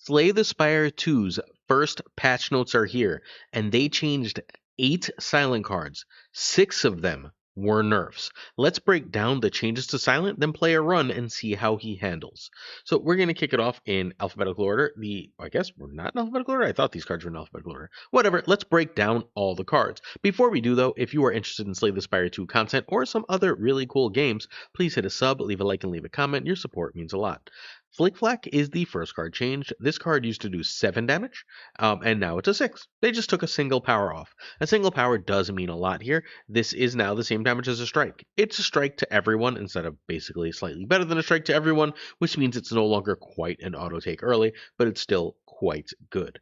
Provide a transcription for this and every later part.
Slay the Spire 2's first patch notes are here, and they changed 8 silent cards. 6 of them were nerfs. Let's break down the changes to silent, then play a run and see how he handles. So we're going to kick it off in alphabetical order. I guess we're not in alphabetical order. I thought these cards were in alphabetical order. Whatever, let's break down all the cards. Before we do though, if you are interested in Slay the Spire 2 content or some other really cool games, please hit a sub, leave a like, and leave a comment. Your support means a lot. Flick Flack is the first card changed. This card used to do 7 damage, and now it's a 6. They just took a single power off. A single power does mean a lot here. This is now the same damage as a strike. It's a strike to everyone instead of basically slightly better than a strike to everyone, which means it's no longer quite an auto take early, but it's still quite good.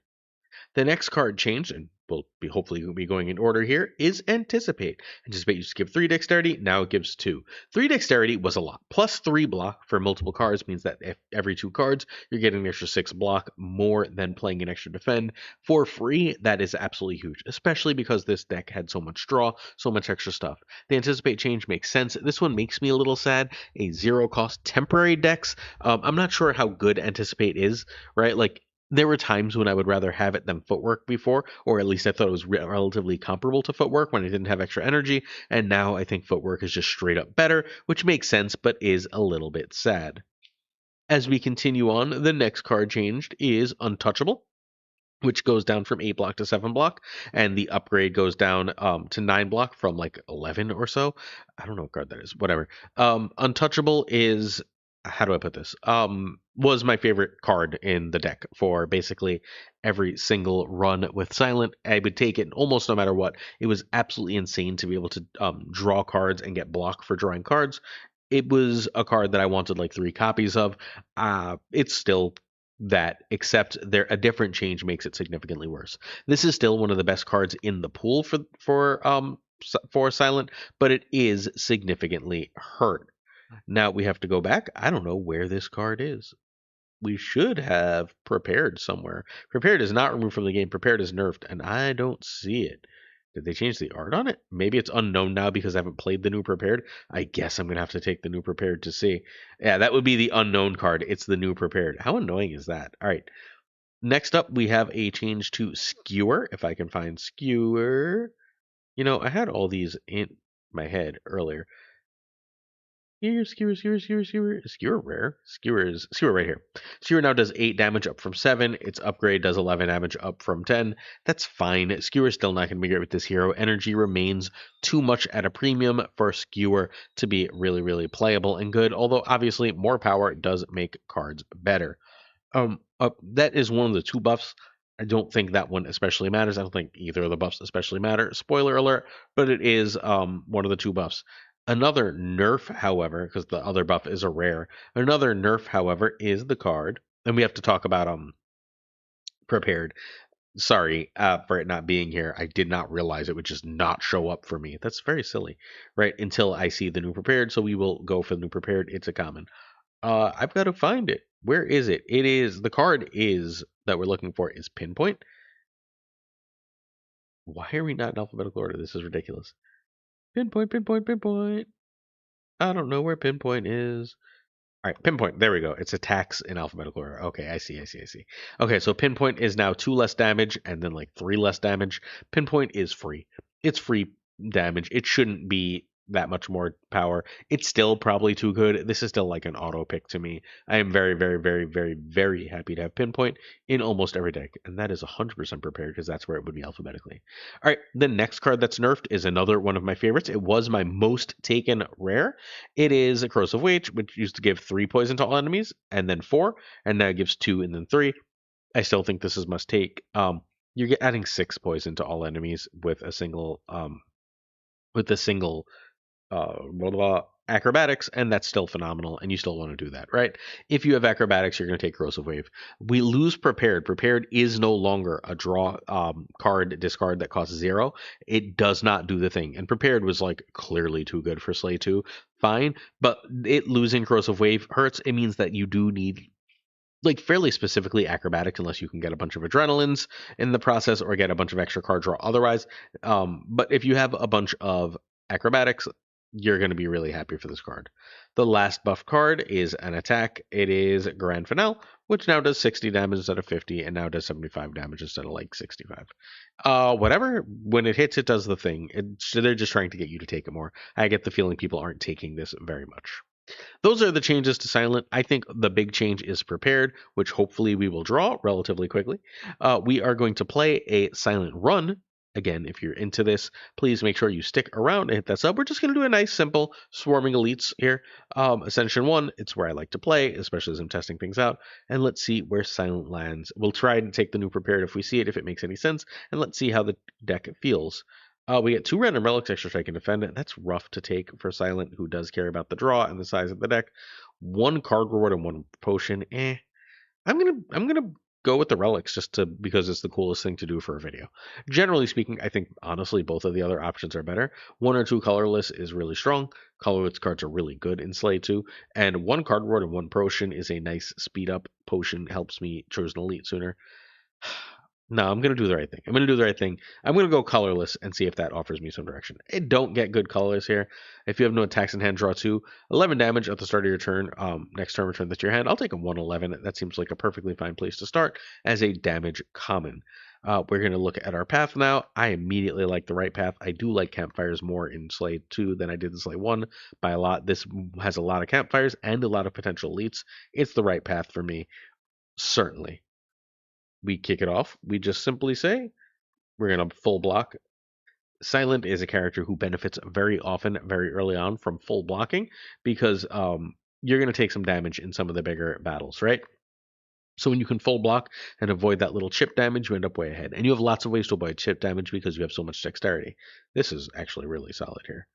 The next card changed, and we'll be hopefully be going in order here, is Anticipate. Anticipate used to give 3 dexterity, now it gives 2. 3 dexterity was a lot. Plus 3 block for multiple cards means that if every 2 cards, you're getting an extra 6 block, more than playing an extra defend. For free, that is absolutely huge, especially because this deck had so much draw, so much extra stuff. The Anticipate change makes sense. This one makes me a little sad. A 0-cost temporary dex. I'm not sure how good Anticipate is, right? Like, there were times when I would rather have it than footwork before, or at least I thought it was relatively comparable to footwork when I didn't have extra energy, and now I think footwork is just straight up better, which makes sense but is a little bit sad. As we continue on, the next card changed is Untouchable, which goes down from 8 block to 7 block, and the upgrade goes down to 9 block from like 11 or so. I don't know what card that is, whatever. Untouchable is, how do I put this? Was my favorite card in the deck for basically every single run with Silent. I would take it almost no matter what. It was absolutely insane to be able to draw cards and get block for drawing cards. It was a card that I wanted like 3 copies of. It's still that, except a different change makes it significantly worse. This is still one of the best cards in the pool for Silent, but it is significantly hurt. Now we have to go back. I don't know where this card is. We should have Prepared somewhere. Prepared is not removed from the game. Prepared is nerfed, and I don't see it. Did they change the art on it? Maybe it's unknown now because I haven't played the new Prepared. I guess I'm going to have to take the new Prepared to see. Yeah, that would be the unknown card. It's the new Prepared. How annoying is that? All right. Next up, we have a change to Skewer. If I can find Skewer. You know, I had all these in my head earlier. Here, skewer rare. Skewer right here. Skewer now does 8 damage up from 7. Its upgrade does 11 damage up from 10. That's fine. Skewer is still not going to be great with this hero. Energy remains too much at a premium for Skewer to be really, really playable and good. Although obviously more power does make cards better. That is one of the 2 buffs. I don't think that one especially matters. I don't think either of the buffs especially matter. Spoiler alert, but it is one of the 2 buffs. Another nerf, however, because the other buff is a rare. Another nerf, however, is the card, and we have to talk about Prepared. Sorry for it not being here. I did not realize it would just not show up for me. That's very silly, right? Until I see the new Prepared, so we will go for the new Prepared. It's a common. I've got to find it. Where is it? It is, the card is that we're looking for is Pinpoint. Why are we not in alphabetical order? This is ridiculous. Pinpoint. I don't know where Pinpoint is. All right, Pinpoint. There we go. It's attacks in alphabetical order. Okay, I see. Okay, so Pinpoint is now 2 less damage and then like 3 less damage. Pinpoint is free. It's free damage. It shouldn't be that much more power. It's still probably too good. This is still like an auto pick to me. I am very, very, very, very, very happy to have Pinpoint in almost every deck, and that is 100% Prepared because that's where it would be alphabetically. All right, the next card that's nerfed is another one of my favorites. It was my most taken rare. It is a Corrosive Wage, which used to give 3 poison to all enemies, and then 4, and now it gives 2 and then 3. I still think this is must take. You're adding 6 poison to all enemies with a single acrobatics, and that's still phenomenal, and you still want to do that, right? If you have acrobatics, you're going to take Corrosive Wave. We lose Prepared. Prepared is no longer a draw card discard that costs 0. It does not do the thing, and Prepared was like clearly too good for Slay 2. Fine, but it losing Corrosive Wave hurts. It means that you do need like fairly specifically acrobatics, unless you can get a bunch of adrenalines in the process or get a bunch of extra card draw otherwise. But if you have a bunch of acrobatics, you're going to be really happy for this card. The last buff card is an attack. It is Grand Finale, which now does 60 damage instead of 50, and now does 75 damage instead of like 65. Whatever. When it hits, it does the thing. They're just trying to get you to take it more. I get the feeling people aren't taking this very much. Those are the changes to Silent. I think the big change is Prepared, which hopefully we will draw relatively quickly. We are going to play a Silent Run. Again, if you're into this, please make sure you stick around and hit that sub. We're just going to do a nice, simple swarming elites here. Ascension 1, it's where I like to play, especially as I'm testing things out. And let's see where Silent lands. We'll try to take the new Prepared if we see it, if it makes any sense. And let's see how the deck feels. We get 2 random relics, extra strike and defend. That's rough to take for Silent, who does care about the draw and the size of the deck. 1 card reward and 1 potion. I'm gonna go with the relics just to because it's the coolest thing to do for a video. Generally speaking, I think honestly both of the other options are better. 1 or 2 colorless is really strong. Colorless cards are really good in Slay too. And 1 card reward and 1 potion is a nice speed up. Potion helps me choose an elite sooner. No, I'm gonna do the right thing. I'm gonna do the right thing. I'm gonna go colorless and see if that offers me some direction. I don't get good colors here. If you have no attacks in hand, draw 2. 11 damage at the start of your turn. Next turn, return this to your hand. I'll take a 111. That seems like a perfectly fine place to start as a damage common. We're gonna look at our path now. I immediately like the right path. I do like campfires more in Slay 2 than I did in Slay 1 by a lot. This has a lot of campfires and a lot of potential elites. It's the right path for me, certainly. We kick it off. We just simply say, we're going to full block. Silent is a character who benefits very often, very early on from full blocking because you're going to take some damage in some of the bigger battles, right? So when you can full block and avoid that little chip damage, you end up way ahead. And you have lots of ways to avoid chip damage because you have so much dexterity. This is actually really solid here.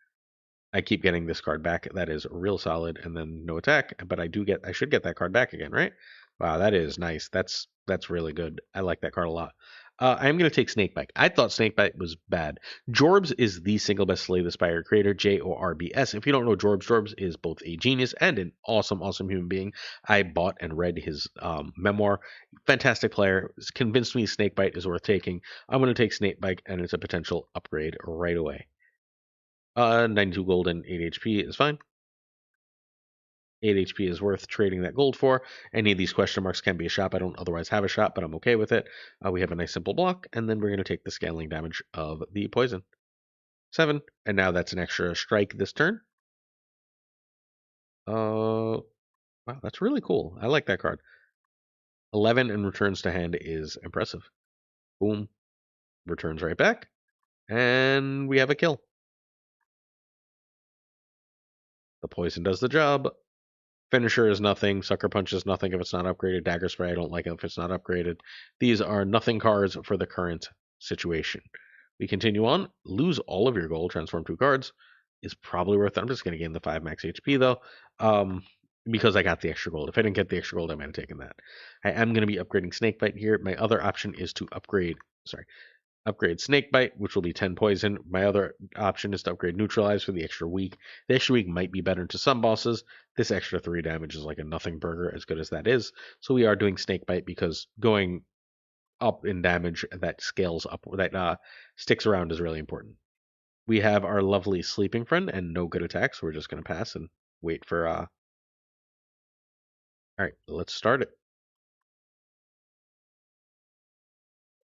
I keep getting this card back. That is real solid, and then no attack. But I should get that card back again, right? Wow, that is nice. That's really good. I like that card a lot. I'm going to take Snakebite. I thought Snakebite was bad. Jorbs is the single best Slay the Spire creator, Jorbs. If you don't know Jorbs, Jorbs is both a genius and an awesome, awesome human being. I bought and read his memoir. Fantastic player. Convinced me Snakebite is worth taking. I'm going to take Snakebite, and it's a potential upgrade right away. 92 gold and 8 HP is fine. 8 HP is worth trading that gold for. Any of these question marks can be a shop. I don't otherwise have a shop, but I'm okay with it. We have a nice simple block, and then we're going to take the scaling damage of the poison. 7, and now that's an extra strike this turn. Wow, that's really cool. I like that card. 11 and returns to hand is impressive. Boom. Returns right back. And we have a kill. The poison does the job. Finisher is nothing. Sucker Punch is nothing if it's not upgraded. Dagger Spray, I don't like it if it's not upgraded. These are nothing cards for the current situation. We continue on. Lose all of your gold. Transform 2 cards is probably worth it. I'm just going to gain the 5 max HP though, because I got the extra gold. If I didn't get the extra gold, I might have taken that. I am going to be upgrading Snakebite here. My other option is to upgrade Snakebite, which will be 10 poison. My other option is to upgrade Neutralize for the extra weak. The extra weak might be better to some bosses. This extra 3 damage is like a nothing burger, as good as that is. So we are doing Snakebite because going up in damage that scales up, that sticks around is really important. We have our lovely Sleeping Friend and no good attacks, so we're just going to pass and wait for... Alright, let's start it.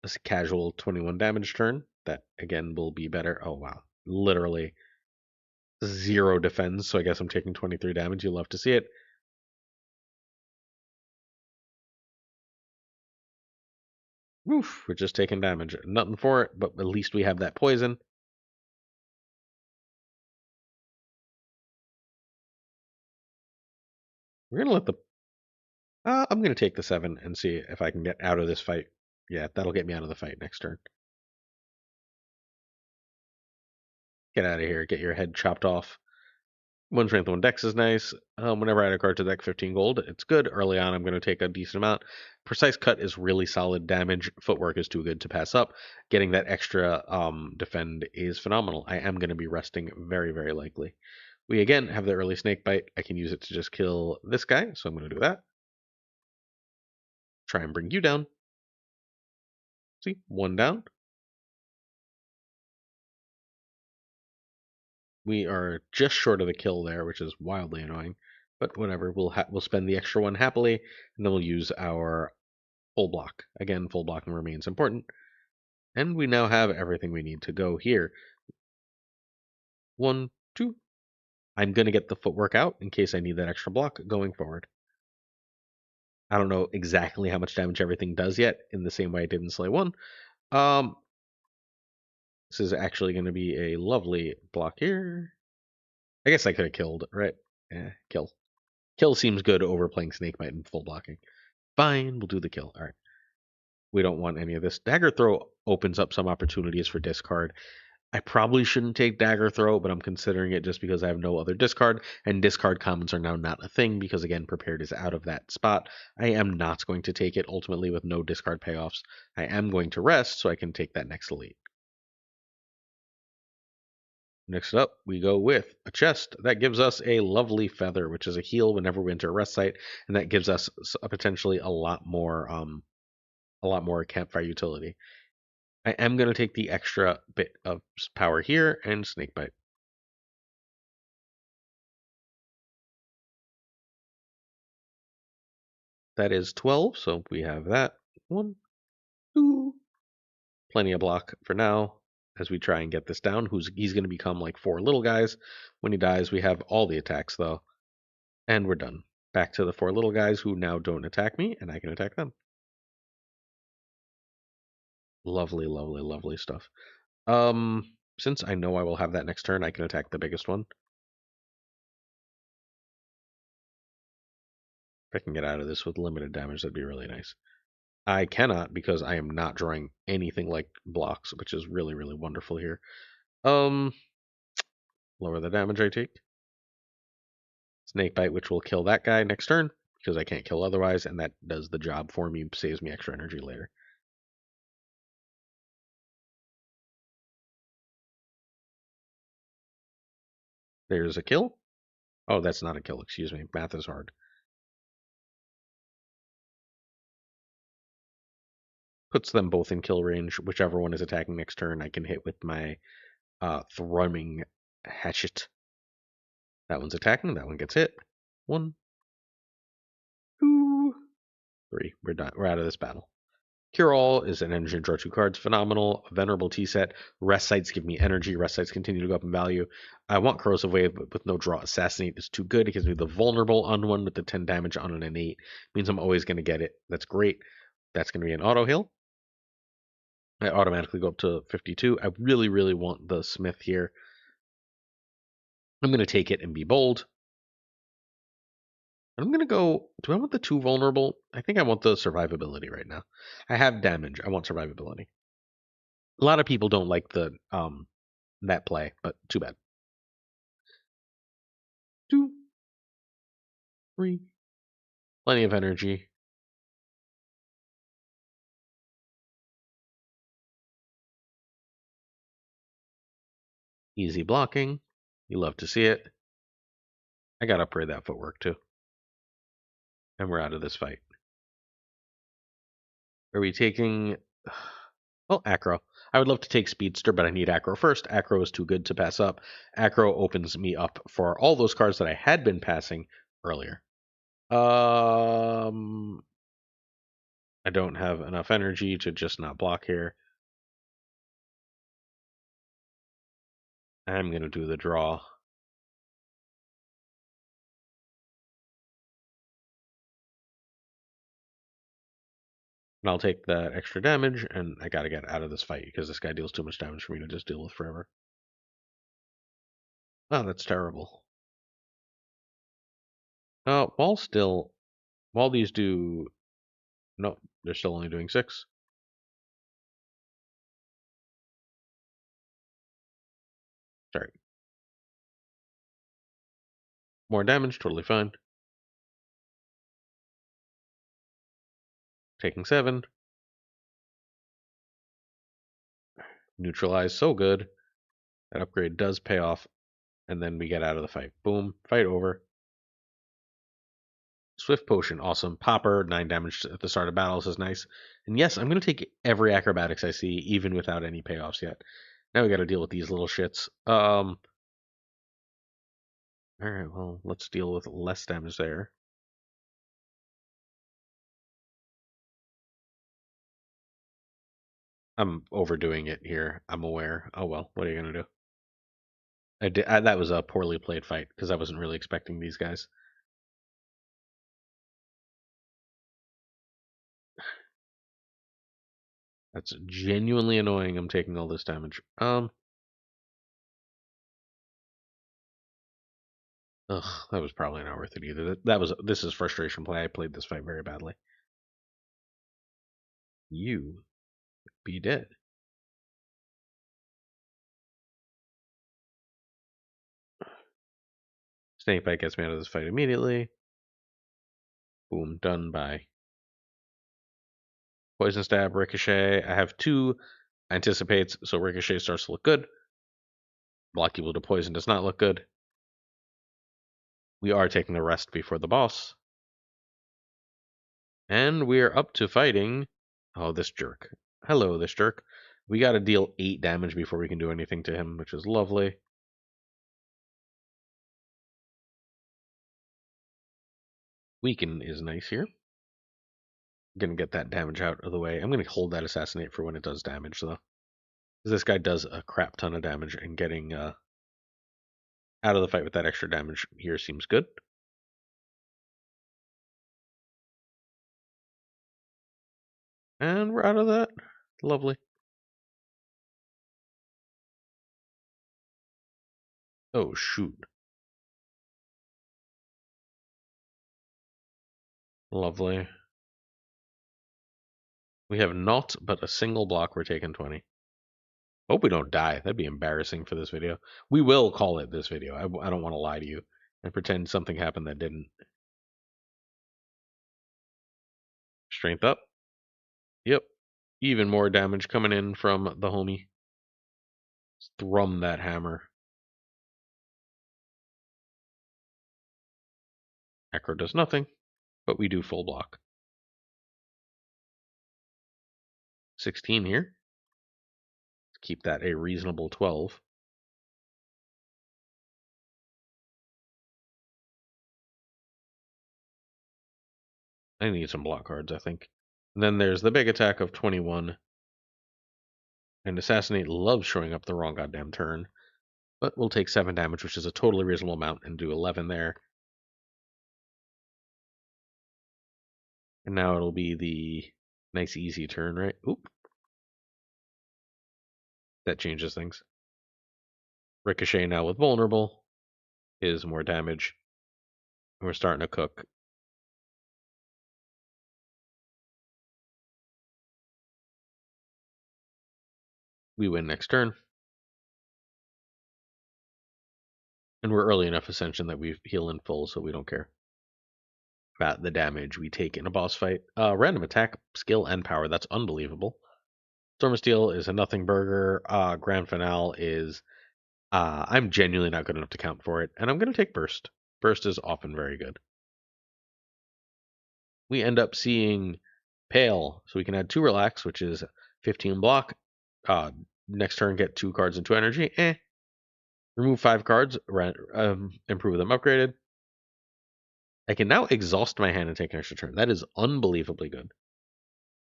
This casual 21 damage turn. That, again, will be better. Oh, wow. Literally 0 defense, so I guess I'm taking 23 damage. You love to see it. Woof, we're just taking damage. Nothing for it, but at least we have that poison. We're gonna let the... I'm gonna take the 7 and see if I can get out of this fight. Yeah, that'll get me out of the fight next turn. Get out of here. Get your head chopped off. 1 strength, 1 dex is nice. Whenever I add a card to deck, 15 gold. It's good. Early on, I'm going to take a decent amount. Precise cut is really solid damage. Footwork is too good to pass up. Getting that extra defend is phenomenal. I am going to be resting very, very likely. We again have the early snake bite. I can use it to just kill this guy, so I'm going to do that. Try and bring you down. See, 1 down. We are just short of the kill there, which is wildly annoying. But whatever, we'll spend the extra one happily, and then we'll use our full block. Again, full blocking remains important. And we now have everything we need to go here. 1, 2. I'm going to get the footwork out in case I need that extra block going forward. I don't know exactly how much damage everything does yet, in the same way I did in Slay 1. This is actually going to be a lovely block here. I guess I could have killed, right? Kill. Kill seems good over playing Snakebite and full blocking. Fine, we'll do the kill. All right. We don't want any of this. Dagger Throw opens up some opportunities for discard. I probably shouldn't take Dagger Throw, but I'm considering it just because I have no other discard, and discard commons are now not a thing because, again, Prepared is out of that spot. I am not going to take it ultimately with no discard payoffs. I am going to rest so I can take that next elite. Next up, we go with a chest. That gives us a lovely feather, which is a heal whenever we enter a rest site, and that gives us potentially a lot more campfire utility. I am going to take the extra bit of power here and Snakebite. That is 12, so we have that. 1, 2. Plenty of block for now as we try and get this down. He's going to become like 4 little guys. When he dies, we have all the attacks, though. And we're done. Back to the 4 little guys who now don't attack me, and I can attack them. Lovely, lovely, lovely stuff. Since I know I will have that next turn, I can attack the biggest one. If I can get out of this with limited damage, that'd be really nice. I cannot because I am not drawing anything like blocks, which is really, really wonderful here. Lower the damage I take. Snakebite, which will kill that guy next turn because I can't kill otherwise, and that does the job for me, saves me extra energy later. There's a kill. Oh, that's not a kill, excuse me. Math is hard. Puts them both in kill range. Whichever one is attacking next turn, I can hit with my thrumming hatchet. That one's attacking. That one gets hit. 1, 2, 3. We're done. We're out of this battle. Cure All is an energy and draw 2 cards. Phenomenal. Venerable Tea Set. Rest Sites give me energy. Rest Sites continue to go up in value. I want Corrosive Wave, but with no draw. Assassinate is too good. It gives me the vulnerable on one with the 10 damage on an innate. Means I'm always going to get it. That's great. That's going to be an auto heal. I automatically go up to 52. I really, really want the Smith here. I'm going to take it and be bold. I'm going to go, do I want the 2 vulnerable? I think I want the survivability right now. I have damage. I want survivability. A lot of people don't like the that play, but too bad. 2, 3. Plenty of energy. Easy blocking. You love to see it. I got to upgrade that footwork too. And we're out of this fight. Are we taking... Well, Acro. I would love to take Speedster, but I need Acro first. Acro is too good to pass up. Acro opens me up for all those cards that I had been passing earlier. I don't have enough energy to just not block here. I'm going to do the draw. And I'll take that extra damage, and I gotta get out of this fight because this guy deals too much damage for me to just deal with forever. Oh, that's terrible. While these do... No, they're still only doing 6. Sorry. More damage, totally fine. Taking 7. Neutralize, so good. That upgrade does pay off, and then we get out of the fight. Boom, fight over. Swift Potion, awesome. Popper, 9 damage at the start of battles is nice. And yes, I'm going to take every acrobatics I see, even without any payoffs yet. Now we got to deal with these little shits. Alright, well, let's deal with less damage there. I'm overdoing it here. I'm aware. Oh well, what are you gonna do? That was a poorly played fight because I wasn't really expecting these guys. That's genuinely annoying. I'm taking all this damage. Ugh, that was probably not worth it either. This is frustration play. I played this fight very badly. You be dead. Snakebite gets me out of this fight immediately. Boom, done. Bye. Poison stab, ricochet. I have two anticipates, so ricochet starts to look good. Block equal to poison does not look good. We are taking the rest before the boss. And we're up to fighting. Oh, this jerk. Hello, this jerk. We gotta deal 8 damage before we can do anything to him, which is lovely. Weaken is nice here. Gonna get that damage out of the way. I'm gonna hold that assassinate for when it does damage, though. Because this guy does a crap ton of damage, and getting out of the fight with that extra damage here seems good. And we're out of that. Lovely. Oh, shoot. Lovely. We have not but a single block. We're taking 20. Hope we don't die. That'd be embarrassing for this video. We will call it this video. I don't want to lie to you and pretend something happened that didn't. Strength up. Yep. Even more damage coming in from the homie. Let's thrum that hammer. Acro does nothing, but we do full block. 16 here. Keep that a reasonable 12. I need some block cards, I think. And then there's the big attack of 21. And Assassinate loves showing up the wrong goddamn turn. But we'll take 7 damage, which is a totally reasonable amount, and do 11 there. And now it'll be the nice easy turn, right? Oop. That changes things. Ricochet now with vulnerable is more damage. We're starting to cook. We win next turn. And we're early enough ascension that we heal in full, so we don't care about the damage we take in a boss fight. Random attack, skill, and power. That's unbelievable. Storm of Steel is a nothing burger. Grand Finale is I'm genuinely not good enough to count for it, and I'm going to take Burst. Burst is often very good. We end up seeing Pale, so we can add 2 Relax, which is 15 block. Next turn, get 2 cards and 2 energy. Remove 5 cards, improve them upgraded. I can now exhaust my hand and take an extra turn. That is unbelievably good.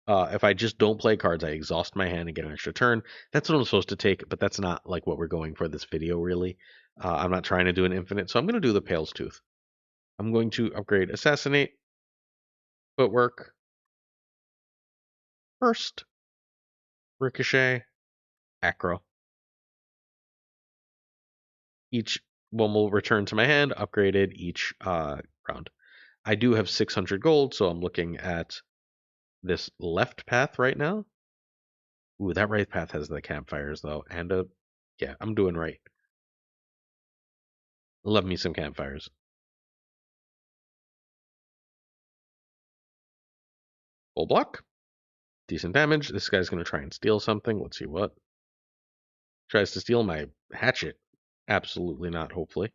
If I just don't play cards, I exhaust my hand and get an extra turn. That's what I'm supposed to take, but that's not like what we're going for this video, really. I'm not trying to do an infinite, so I'm going to do the Pale's Tooth. I'm going to upgrade Assassinate, Footwork, Burst, Ricochet, Acro. Each one will return to my hand, upgraded each round. I do have 600 gold, so I'm looking at this left path right now. Ooh, that right path has the campfires, though, and yeah, I'm doing right. Love me some campfires. Full block. Decent damage. This guy's going to try and steal something. Let's see what. Tries to steal my hatchet. Absolutely not, hopefully.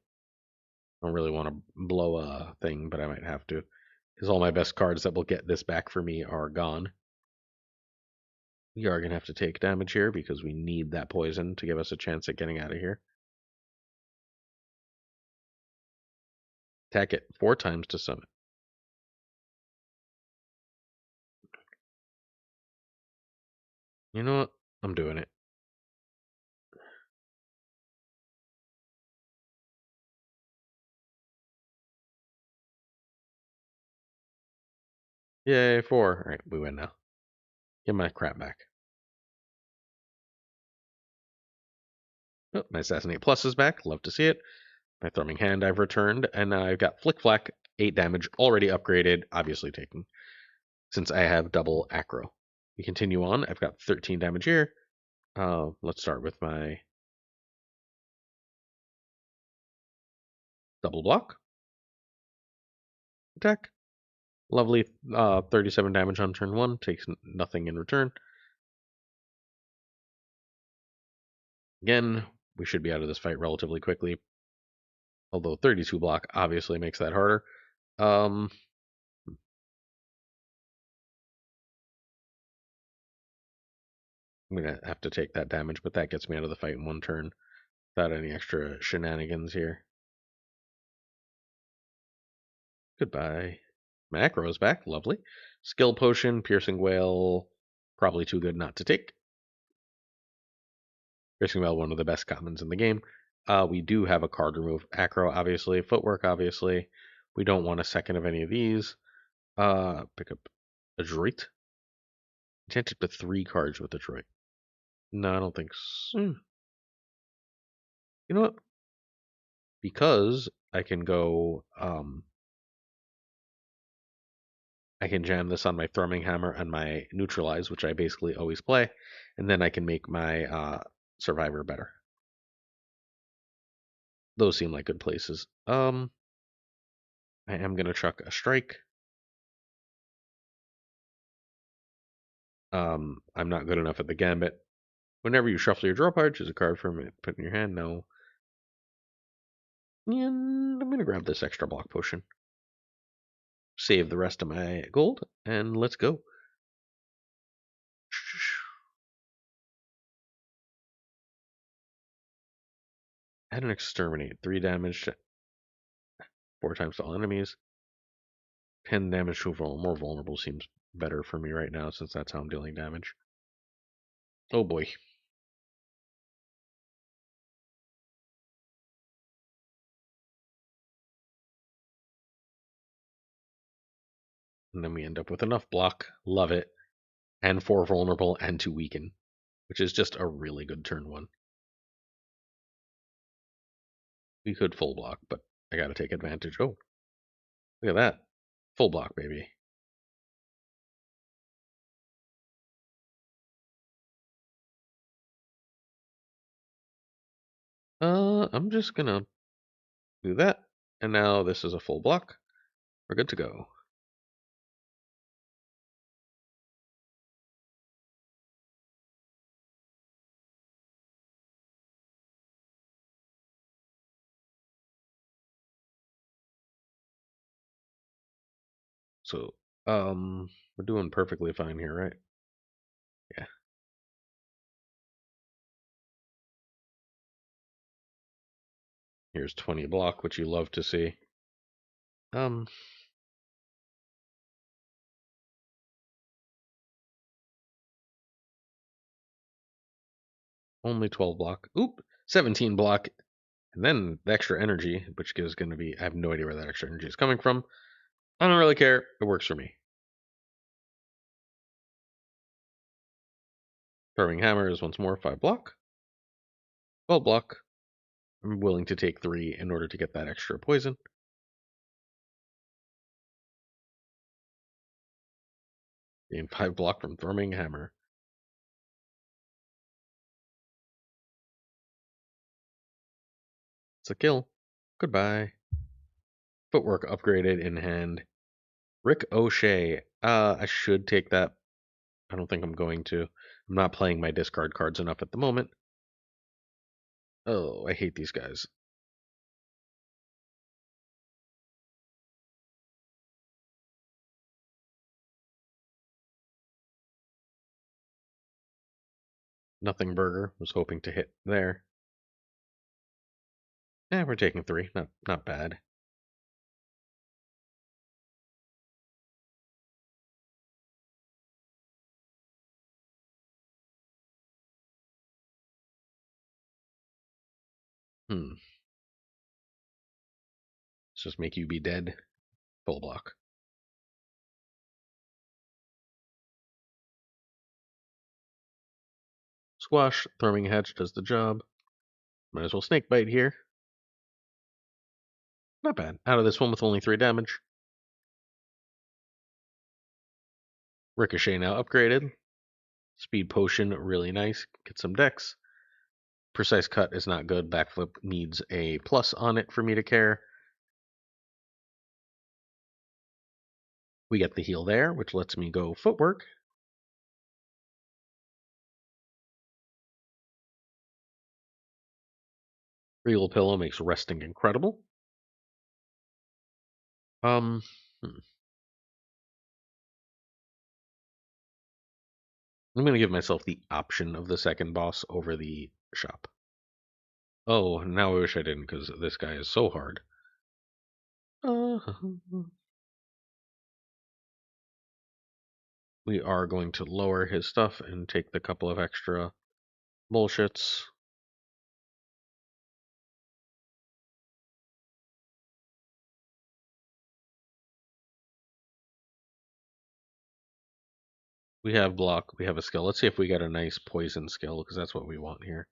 I don't really want to blow a thing, but I might have to. Because all my best cards that will get this back for me are gone. We are going to have to take damage here because we need that poison to give us a chance at getting out of here. Attack it 4 times to summon. You know what? I'm doing it. Yay, 4. Alright, we win now. Get my crap back. Oh, my Assassinate Plus is back. Love to see it. My Thrumming Hand I've returned, and I've got Flick Flack, 8 damage, already upgraded, obviously taken, since I have double Acro. We continue on. I've got 13 damage here. Let's start with my double block. Attack. Lovely 37 damage on turn 1, takes nothing in return. Again, we should be out of this fight relatively quickly, although 32 block obviously makes that harder. I'm going to have to take that damage, but that gets me out of the fight in 1 turn without any extra shenanigans here. Goodbye. Macro's back, lovely. Skill Potion, Piercing Whale, probably too good not to take. Piercing Whale, one of the best commons in the game. We do have a card remove. Acro, obviously. Footwork, obviously. We don't want a second of any of these. Pick up Adroit. Enchanted to 3 cards with Adroit. No, I don't think so. You know what? Because I can go, I can jam this on my Thrumming Hammer and my Neutralize, which I basically always play, and then I can make my Survivor better. Those seem like good places. I am going to chuck a Strike. I'm not good enough at the Gambit. Whenever you shuffle your draw card, choose a card from it, put in your hand. No. And I'm going to grab this extra block potion. Save the rest of my gold, and let's go. Add an Exterminate. 3 damage, 4 times to all enemies. 10 damage to more vulnerable seems better for me right now, since that's how I'm dealing damage. Oh boy. And then we end up with enough block. Love it. And 4 vulnerable and 2 weaken, which is just a really good turn 1. We could full block, but I gotta take advantage. Oh, look at that. Full block, baby. I'm just gonna do that. And now this is a full block. We're good to go. So, we're doing perfectly fine here, right? Yeah. Here's 20 block, which you love to see. Only 12 block. Oop, 17 block. And then the extra energy, which is going to be, I have no idea where that extra energy is coming from. I don't really care. It works for me. Throwing hammer is once more 5 block. 12 block. I'm willing to take 3 in order to get that extra poison. Gain 5 block from throwing hammer. It's a kill. Goodbye. Footwork upgraded in hand. Rick O'Shea. I should take that. I don't think I'm going to. I'm not playing my discard cards enough at the moment. Oh, I hate these guys. Nothing burger. Was hoping to hit there. We're taking 3. Not bad. Let's just make you be dead. Full block. Squash, Throwing Hedge does the job. Might as well Snake Bite here. Not bad. Out of this one with only 3 damage. Ricochet now upgraded. Speed Potion, really nice. Get some dex. Precise Cut is not good. Backflip needs a plus on it for me to care. We get the heal there, which lets me go Footwork. Regal Pillow makes resting incredible. I'm going to give myself the option of the second boss over the shop. Oh, now I wish I didn't, because this guy is so hard. We are going to lower his stuff and take the couple of extra bullshits. We have block, we have a skill. Let's see if we get a nice poison skill, because that's what we want here.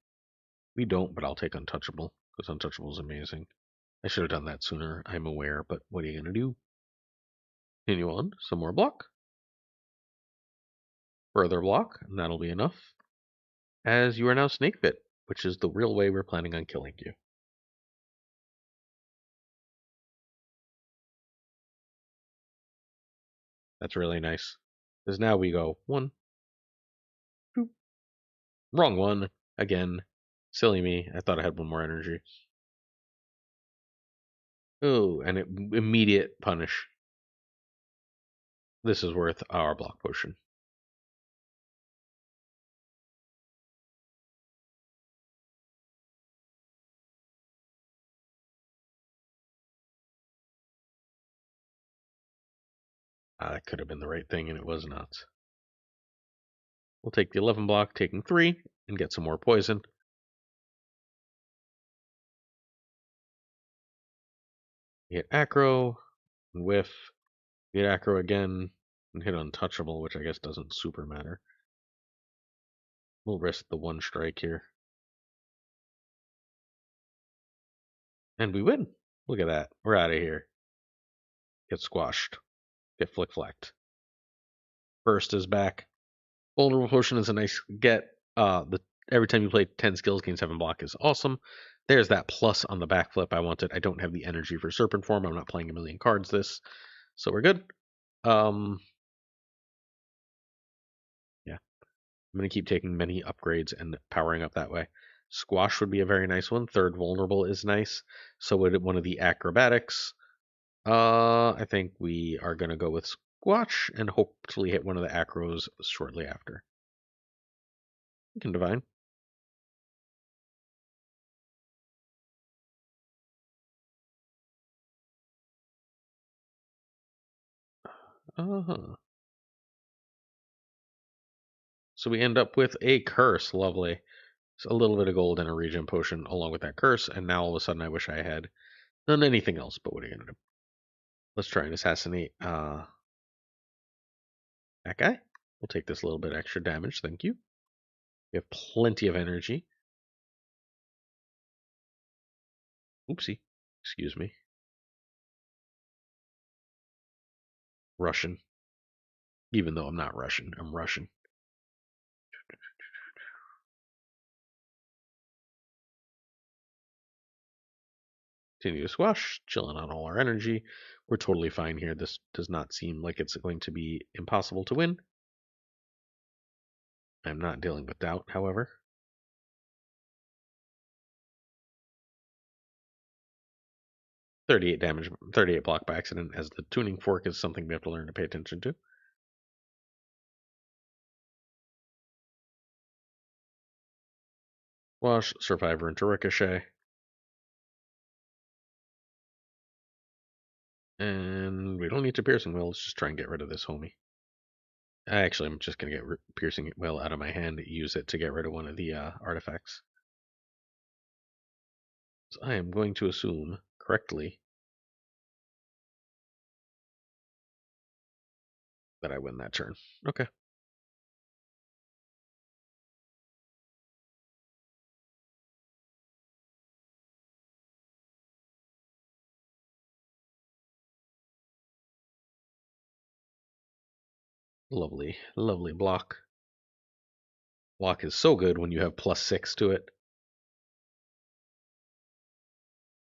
We don't, but I'll take Untouchable, because Untouchable is amazing. I should have done that sooner, I'm aware, but what are you going to do? Continue on, some more block. Further block, and that'll be enough. As you are now Snake Bit, which is the real way we're planning on killing you. That's really nice. Because now we go 1, 2, wrong one, again. Silly me, I thought I had 1 more energy. Oh, and immediate punish. This is worth our block potion. That could have been the right thing, and it was not. We'll take the 11 block, taking 3, and get some more poison. Hit Acro, and whiff. Hit Acro again, and hit Untouchable, which I guess doesn't super matter. We'll risk the 1 strike here. And we win. Look at that. We're out of here. Get squashed. Get flick-flacked. Burst is back. Vulnerable Potion is a nice get. Every time you play 10 skills, gain 7 block is awesome. There's that plus on the backflip I wanted. I don't have the energy for Serpent Form. I'm not playing a million cards this. So we're good. Yeah. I'm going to keep taking many upgrades and powering up that way. Squash would be a very nice one. Third Vulnerable is nice. So would one of the Acrobatics. I think we are going to go with Squash and hopefully hit one of the Acros shortly after. We can Divine. Uh-huh. So we end up with a curse. Lovely. So a little bit of gold and a regen potion along with that curse. And now all of a sudden I wish I had done anything else, but what are you going to do? Let's try and assassinate that guy. We'll take this little bit extra damage. Thank you. We have plenty of energy. Oopsie. Excuse me. Russian. Even though I'm not Russian, I'm Russian. Continue to squash, chilling on all our energy. We're totally fine here. This does not seem like it's going to be impossible to win. I'm not dealing with doubt, however. 38 damage, 38 block by accident, as the tuning fork is something we have to learn to pay attention to. Wash, Survivor into Ricochet. And we don't need to Piercing Will. Let's just try and get rid of this homie. Actually, I'm just going to get Piercing Will out of my hand, use it to get rid of one of the artifacts. So I am going to assume correctly that I win that turn. Okay. Lovely, lovely block. Block is so good when you have +6 to it.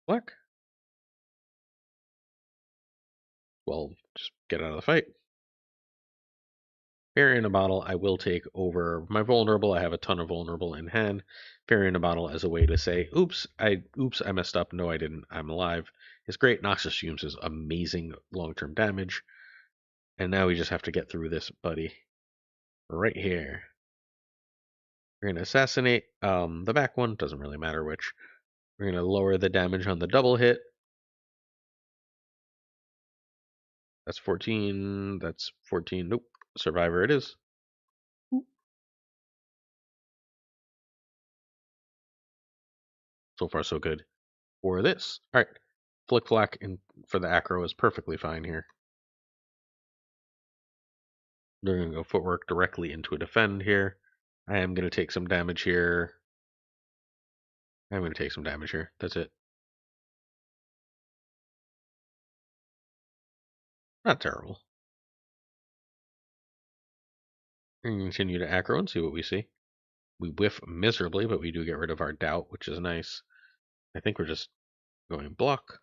Black. Well, just get out of the fight. Fairy in a bottle, I will take over my vulnerable. I have a ton of vulnerable in hand. Fairy in a bottle as a way to say, oops, I messed up. No, I didn't. I'm alive. It's great. Noxious Fumes is amazing long-term damage. And now we just have to get through this, buddy. Right here. We're gonna assassinate the back one, doesn't really matter which. We're gonna lower the damage on the double hit. That's 14. That's 14. Nope. Survivor it is. So far, so good. For this. Alright. Flick Flack for the acro is perfectly fine here. They're going to go footwork directly into a defend here. I am going to take some damage here. I'm going to take some damage here. That's it. Not terrible. We're going to continue to acro and see what we see. We whiff miserably, but we do get rid of our doubt, which is nice. I think we're just going block.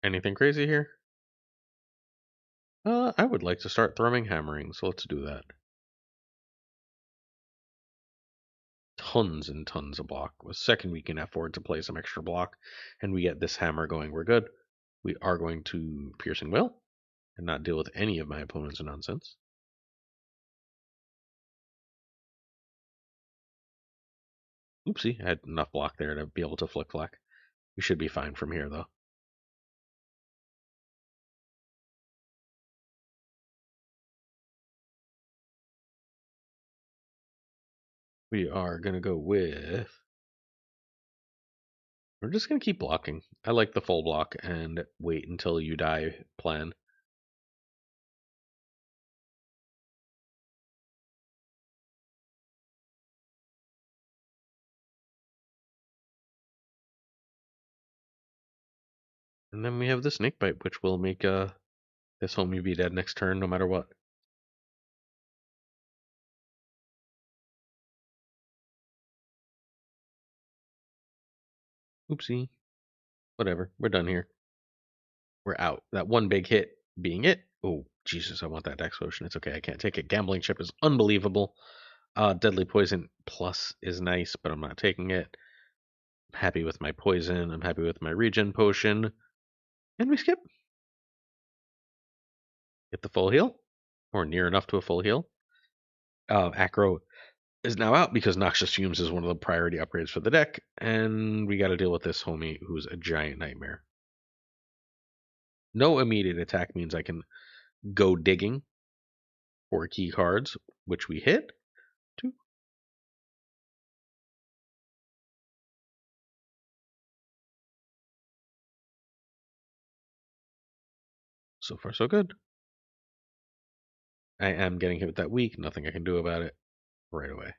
Anything crazy here? I would like to start thrumming hammering, so let's do that. Tons and tons of block. With second, we can afford to play some extra block, and we get this hammer going. We're good. We are going to Piercing Will and not deal with any of my opponent's nonsense. Oopsie, I had enough block there to be able to Flick Flack. We should be fine from here, though. We are going to go with... We're just going to keep blocking. I like the full block and wait until you die plan. And then we have the Snake Bite, which will make this homie be dead next turn no matter what. Oopsie. Whatever. We're done here. We're out. That one big hit being it. Oh, Jesus, I want that Dex Potion. It's okay. I can't take it. Gambling Chip is unbelievable. Deadly Poison Plus is nice, but I'm not taking it. I'm happy with my Poison. I'm happy with my Regen Potion. And we skip. Get the full heal. Or near enough to a full heal. Acro is now out because Noxious Fumes is one of the priority upgrades for the deck. And we got to deal with this homie who's a giant nightmare. No immediate attack means I can go digging for key cards, which we hit. 2. So far, so good. I am getting hit with that weak. Nothing I can do about it right away.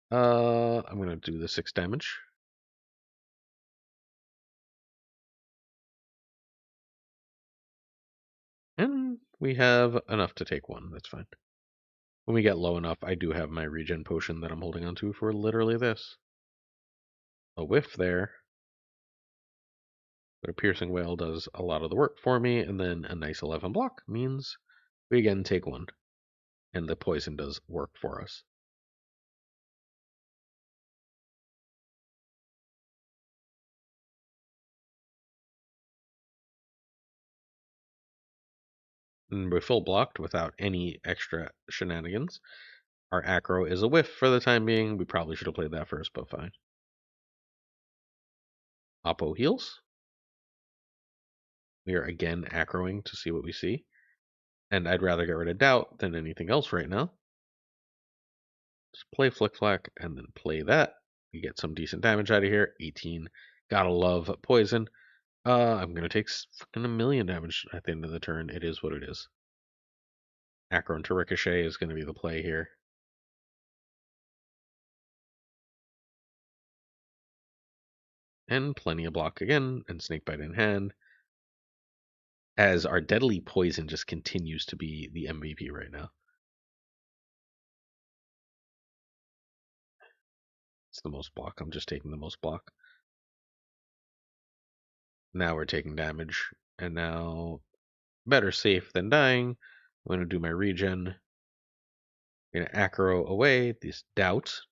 I'm going to do the 6 damage. And we have enough to take 1. That's fine. When we get low enough, I do have my regen potion that I'm holding onto for literally this. A whiff there. But a piercing wail does a lot of the work for me, and then a nice 11 block means we again take 1. And the poison does work for us. And we're full blocked without any extra shenanigans. Our acro is a whiff for the time being. We probably should have played that first, but fine. Oppo heals. We are again acroing to see what we see. And I'd rather get rid of doubt than anything else right now. Just play Flick Flack and then play that. We get some decent damage out of here. 18. Gotta love poison. I'm gonna take fucking a million damage at the end of the turn. It is what it is. Acro into Ricochet is gonna be the play here. And plenty of block again, and Snakebite in hand. As our deadly poison just continues to be the MVP right now. It's the most block. I'm just taking the most block. Now we're taking damage, and now better safe than dying. I'm going to do my regen. I'm going to acro away these doubts,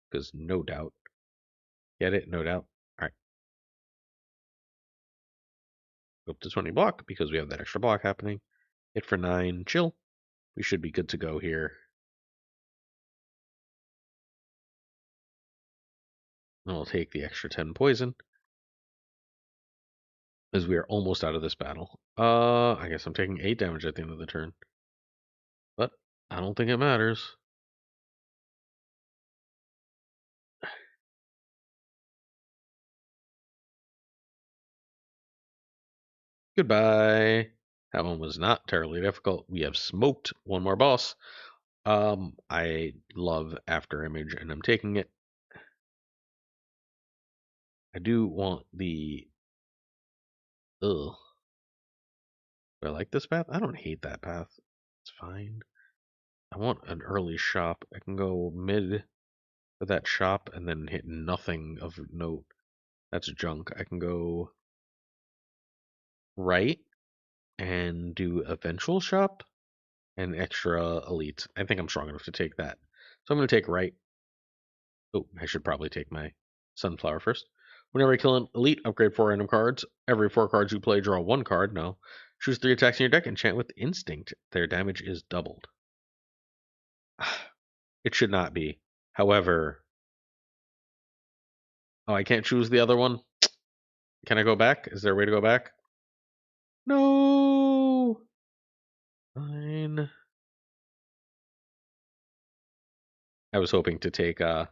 because no doubt. Get it? No doubt. All right. Go up to 20 block, because we have that extra block happening. Hit for 9. Chill. We should be good to go here. And we'll take the extra 10 poison. As we are almost out of this battle. I guess I'm taking 8 damage at the end of the turn. But I don't think it matters. Goodbye. That one was not terribly difficult. We have smoked one more boss. I love After Image, and I'm taking it. I do want the... Ugh. Do I like this path? I don't hate that path. It's fine. I want an early shop. I can go mid with that shop and then hit nothing of note. That's junk. I can go right and do eventual shop and extra elite. I think I'm strong enough to take that. So I'm going to take right. Oh, I should probably take my sunflower first. Whenever you kill an elite, upgrade 4 random cards. Every 4 cards you play, draw 1 card. No. Choose 3 attacks in your deck and chant with instinct. Their damage is doubled. It should not be. However... Oh, I can't choose the other one? Can I go back? Is there a way to go back? No! Fine. I was hoping to take, you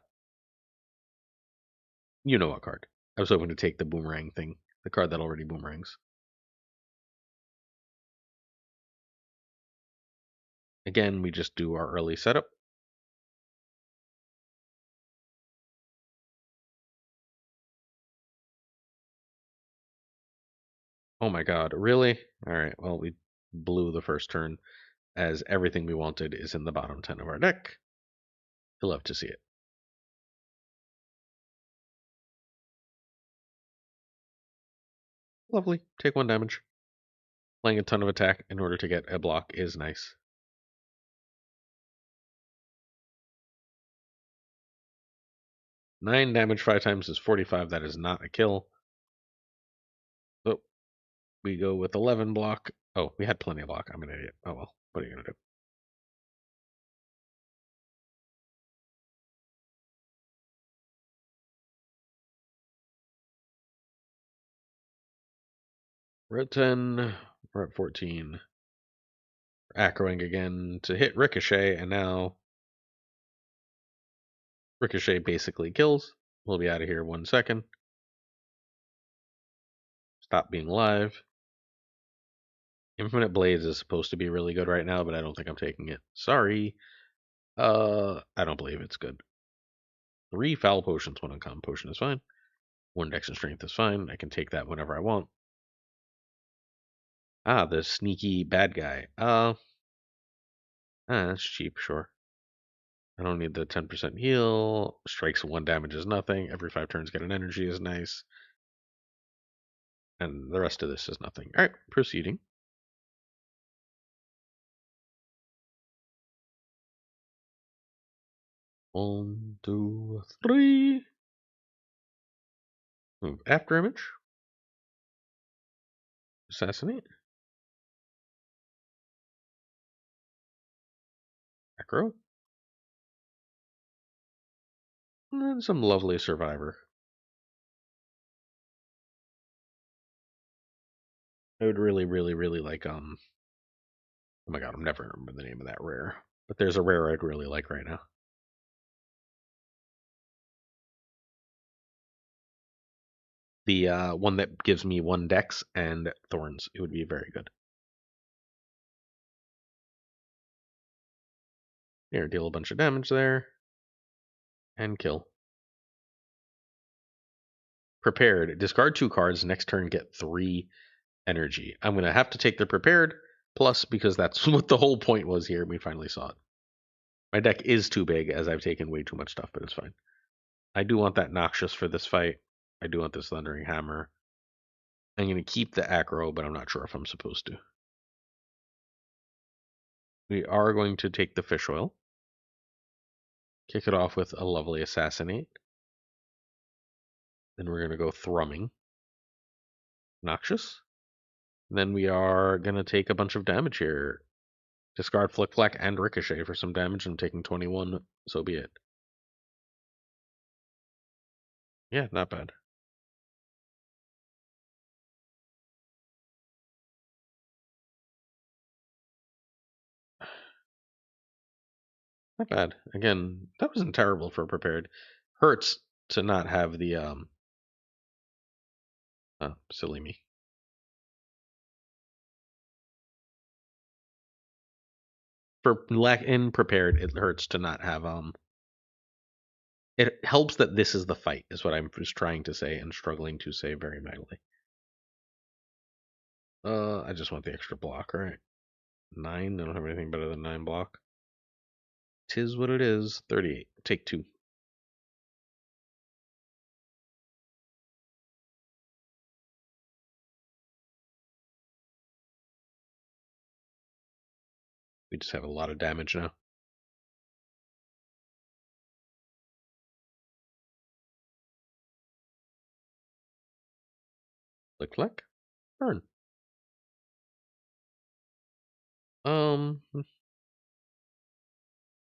know what card. I was hoping to take the boomerang thing. The card that already boomerangs. Again, we just do our early setup. Oh my god, really? Alright, well, we blew the first turn, as everything we wanted is in the bottom 10 of our deck. You'll love to see it. Lovely. Take 1 damage. Playing a ton of attack in order to get a block is nice. Nine damage 5 times is 45. That is not a kill. So we go with 11 block. Oh, we had plenty of block. I'm an idiot. Oh well. What are you going to do? We're at 10. We're at 14. We're acroing again to hit Ricochet, and now Ricochet basically kills. We'll be out of here 1 second. Stop being alive. Infinite Blades is supposed to be really good right now, but I don't think I'm taking it. Sorry. I don't believe it's good. 3 Foul Potions, 1 Uncommon Potion is fine. 1 Dex and Strength is fine. I can take that whenever I want. Ah, the sneaky bad guy. That's cheap, sure. I don't need the 10% heal. Strikes 1 damage is nothing. Every 5 turns get an energy is nice. And the rest of this is nothing. Alright, proceeding. One, two, three. Move after image. Assassinate. Acro. And then some lovely survivor. I would really, really, really like, oh my god, I'm never gonna remember the name of that rare. But there's a rare I'd really like right now. The one that gives me 1 dex and thorns. It would be very good. Here, deal a bunch of damage there. And kill. Prepared. Discard 2 cards. Next turn, get 3 energy. I'm going to have to take the prepared plus because that's what the whole point was here. We finally saw it. My deck is too big as I've taken way too much stuff, but it's fine. I do want that Noxious for this fight. I do want this Thundering Hammer. I'm going to keep the Acro, but I'm not sure if I'm supposed to. We are going to take the Fish Oil. Kick it off with a lovely Assassinate. Then we're going to go Thrumming. Noxious. And then we are going to take a bunch of damage here. Discard Flick Flack and Ricochet for some damage. I'm taking 21, so be it. Yeah, not bad. Not bad. Again, that wasn't terrible for prepared. Hurts to not have the oh, silly me. For lack in prepared, it hurts to not have it helps that this is the fight, is what I'm just trying to say and struggling to say very mightily. I just want the extra block, right? 9. I don't have anything better than 9 block. Tis what it is. 38. Take 2. We just have a lot of damage now. Flick flick. Burn.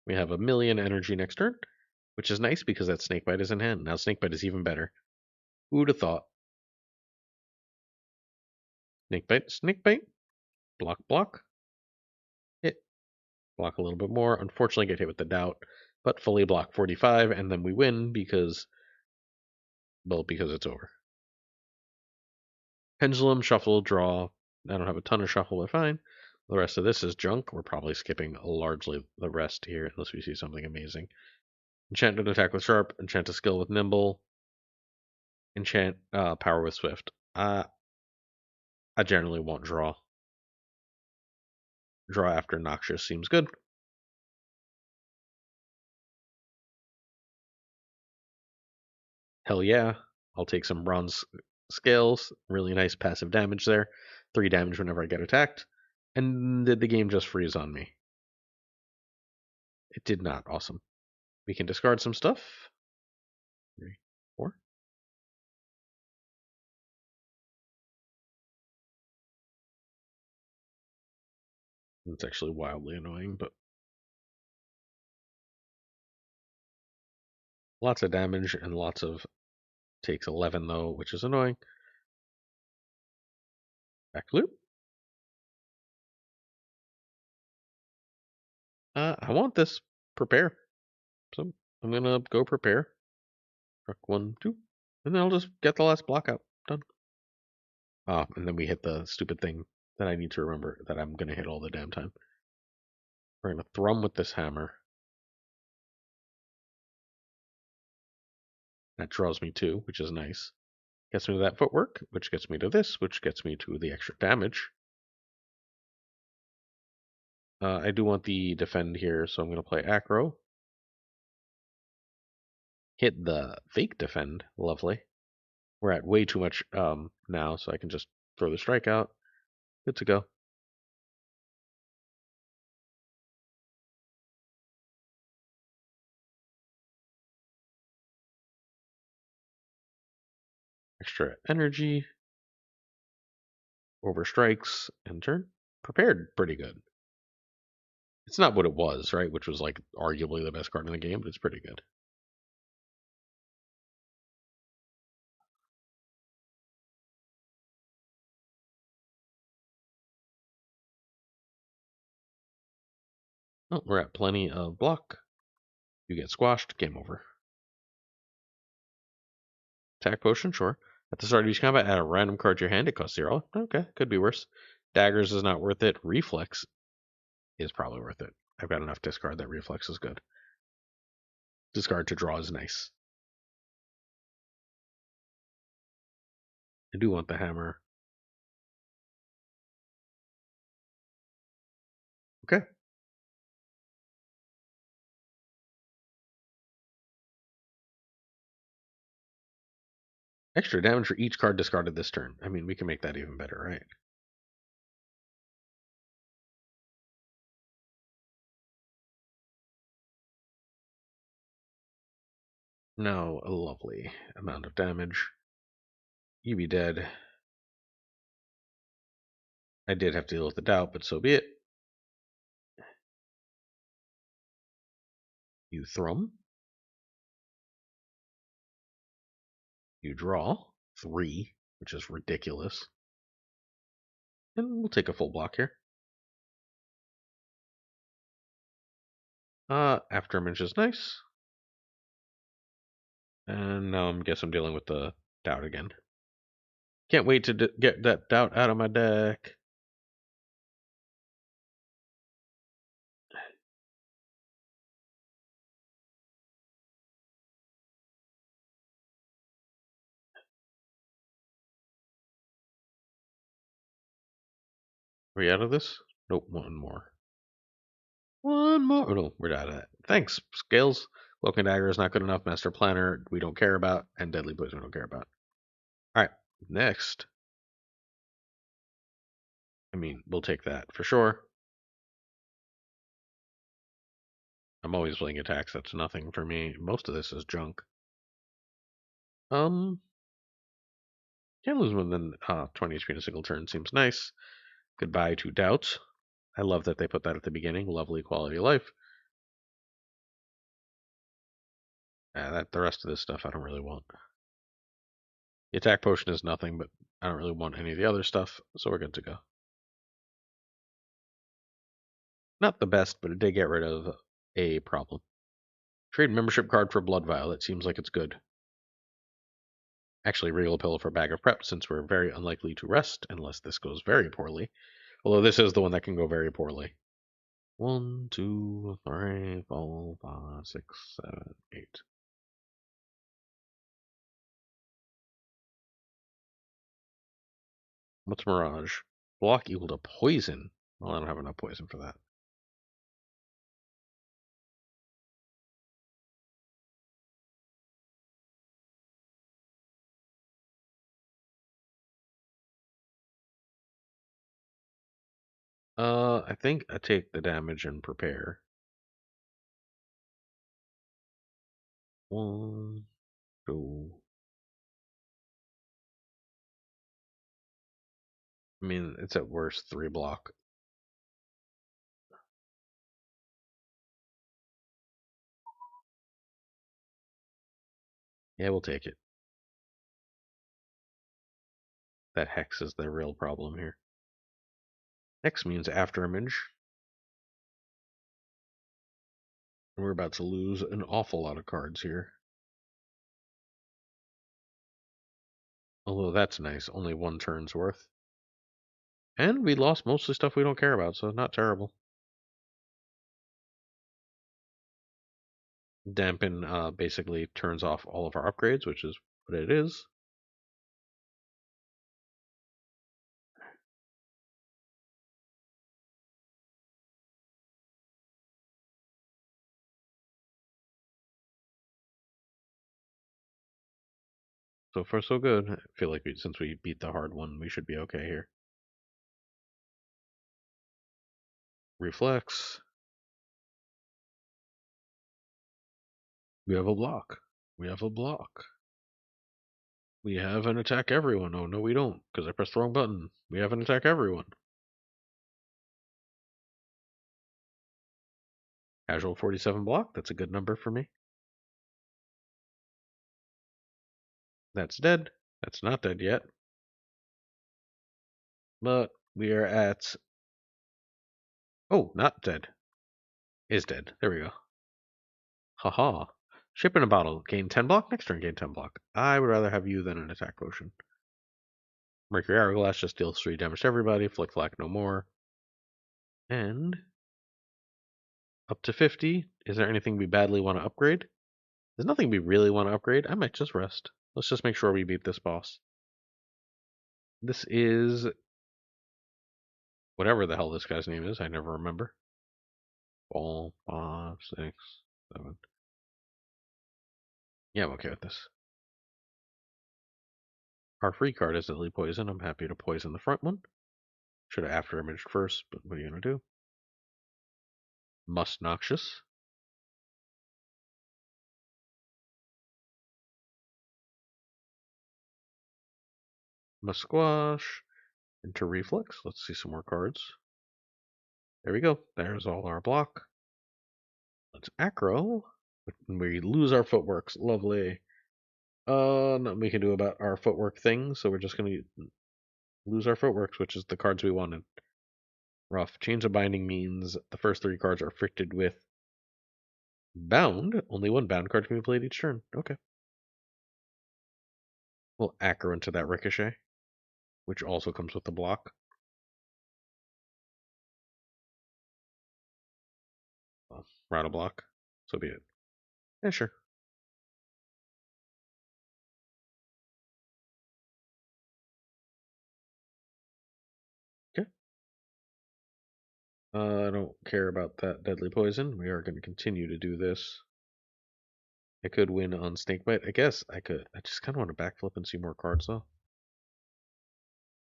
We have a million energy next turn, which is nice because that Snakebite is in hand. Now Snakebite is even better. Who'd have thought? Snakebite, Snakebite. Block, block. Hit. Block a little bit more. Unfortunately, get hit with the doubt, but fully block 45, and then we win because, well, because it's over. Pendulum, shuffle, draw. I don't have a ton of shuffle, but fine. The rest of this is junk. We're probably skipping largely the rest here unless we see something amazing. Enchanted attack with sharp. Enchant a skill with nimble. Enchant power with swift. I generally won't draw. Draw after Noxious seems good. Hell yeah. I'll take some bronze scales. Really nice passive damage there. 3 damage whenever I get attacked. And did the game just freeze on me? It did not. Awesome. We can discard some stuff. 3, 4. It's actually wildly annoying, but lots of damage and lots of takes 11 though, which is annoying. Back loop. I want this prepare, so I'm gonna go prepare. Truck 1, 2, and then I'll just get the last block out. Done. And then we hit the stupid thing that I need to remember that I'm gonna hit all the damn time. We're gonna thrum with this hammer. That draws me 2, which is nice. Gets me to that footwork, which gets me to this, which gets me to the extra damage. I do want the defend here, so I'm going to play Acro. Hit the fake defend. Lovely. We're at way too much now, so I can just throw the strike out. Good to go. Extra energy. Over strikes and turn. Prepared pretty good. It's not what it was, right? Which was like arguably the best card in the game, but it's pretty good. Oh, we're at plenty of block. You get squashed, game over. Attack potion, sure. At the start of each combat, add a random card to your hand. It costs 0. Okay, could be worse. Daggers is not worth it. Reflex is probably worth it. I've got enough discard that reflex is good. Discard to draw is nice. I do want the hammer. Okay. Extra damage for each card discarded this turn. I mean, we can make that even better, right? Now, a lovely amount of damage. You be dead. I did have to deal with the doubt, but so be it. You thrum. You draw 3, which is ridiculous. And we'll take a full block here. Afterimage is nice. And now I guess I'm dealing with the doubt again. Can't wait to get that doubt out of my deck. Are we out of this? Nope, one more. One more. Oh, no, we're out of that. Thanks, Scales. Cloak Dagger is not good enough. Master Planner, we don't care about. And Deadly Poison, we don't care about. All right, next. I mean, we'll take that for sure. I'm always playing attacks. That's nothing for me. Most of this is junk. Can't lose more than 20 HP in a single turn. Seems nice. Goodbye to doubts. I love that they put that at the beginning. Lovely quality of life. The rest of this stuff I don't really want. The attack potion is nothing, but I don't really want any of the other stuff, so we're good to go. Not the best, but it did get rid of a problem. Trade membership card for Blood Vial. It seems like it's good. Actually, Regal Pill for Bag of Prep, since we're very unlikely to rest unless this goes very poorly. Although this is the one that can go very poorly. 1, 2, 3, 4, 5, 6, 7, 8. What's Mirage? Block equal to poison. Well, I don't have enough poison for that. I think I take the damage and prepare. 1, 2. I mean, it's at worst 3 block. Yeah, we'll take it. That hex is the real problem here. Hex means afterimage. We're about to lose an awful lot of cards here. Although that's nice, only 1 turn's worth. And we lost mostly stuff we don't care about, so not terrible. Dampen basically turns off all of our upgrades, which is what it is. So far, so good. I feel like since we beat the hard one, we should be okay here. Reflex. We have a block. We have a block. We have an attack everyone. Oh, no, we don't, because I pressed the wrong button. We have an attack everyone. Casual 47 block. That's a good number for me. That's dead. That's not dead yet. But we are at... Oh, not dead. Is dead. There we go. Haha. Ship in a bottle. Gain 10 block. Next turn, gain 10 block. I would rather have you than an attack potion. Mercury Hourglass just deals 3 damage to everybody. Flick Flack no more. And up to 50. Is there anything we badly want to upgrade? There's nothing we really want to upgrade. I might just rest. Let's just make sure we beat this boss. This is whatever the hell this guy's name is. I never remember. 4, 5, 6, 7. Yeah, I'm okay with this. Our free card is Deadly Poison. I'm happy to poison the front one. Should have after imaged first, but what are you going to do? Must Noxious. Musquash into Reflex. Let's see some more cards. There we go. There's all our block. Let's Acro. We lose our footworks. Lovely. Nothing we can do about our footwork thing, so we're just going to lose our footworks, which is the cards we wanted. Rough. Chains of Binding means the first 3 cards are affected with Bound. Only 1 bound card can be played each turn. Okay. We'll Acro into that Ricochet, which also comes with the block. Well, we're out of block. So be it. Yeah, sure. Okay. I don't care about that Deadly Poison. We are going to continue to do this. I could win on Snakebite. I guess I could. I just kind of want to backflip and see more cards, though.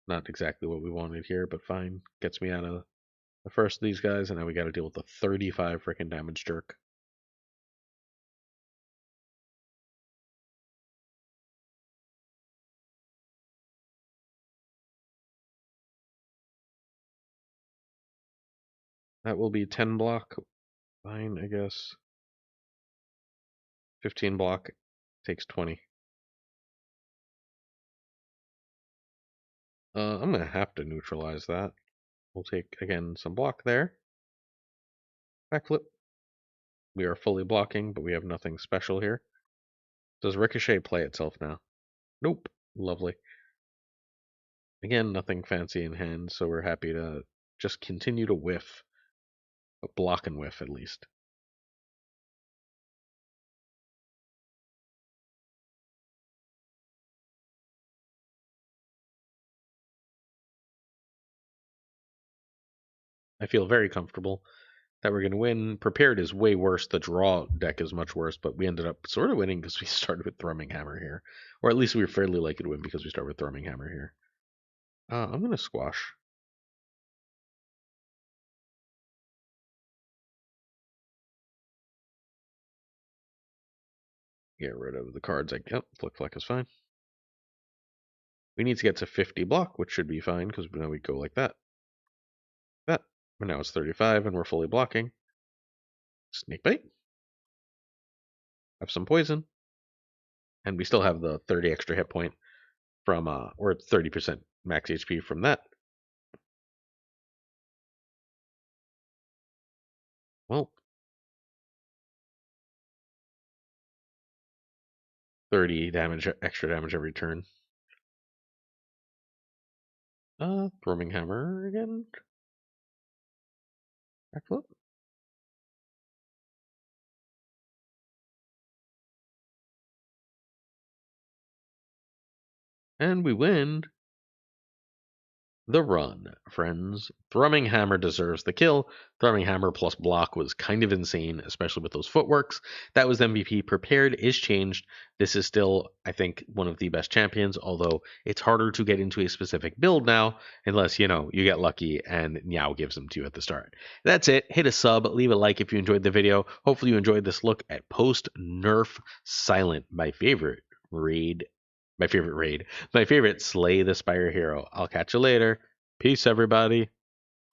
Not exactly what we wanted here, but fine. Gets me out of the first of these guys, and now we got to deal with the 35 freaking damage jerk. That will be 10 block. Fine, I guess. 15 block takes 20. I'm going to have to neutralize that. We'll take, again, some block there. Backflip. We are fully blocking, but we have nothing special here. Does Ricochet play itself now? Nope. Lovely. Again, nothing fancy in hand, so we're happy to just continue to whiff. Block and whiff, at least. I feel very comfortable that we're going to win. Prepared is way worse. The draw deck is much worse, but we ended up sort of winning because we started with Thrumming Hammer here. Or at least we were fairly likely to win because we started with Thrumming Hammer here. I'm going to squash. Get rid of the cards. Yep, Flick Flack is fine. We need to get to 50 block, which should be fine because now we go like that. That. And now it's 35 and we're fully blocking. Snakebite. Have some poison. And we still have the 30 extra hit point from, or 30% max HP from that. Well, 30 damage, extra damage every turn. Thrumming Hammer again. Backflip. And we win the run, friends. Thrumming Hammer deserves the kill. Thrumming Hammer plus block was kind of insane, especially with those footworks. That was MVP. Prepared is changed. This is still, I think, one of the best champions, although it's harder to get into a specific build now, unless, you get lucky and Niao gives them to you at the start. That's it. Hit a sub, leave a like if you enjoyed the video. Hopefully you enjoyed this look at post-nerf Silent, my favorite raid, my favorite Slay the Spire hero. I'll catch you later. Peace, everybody.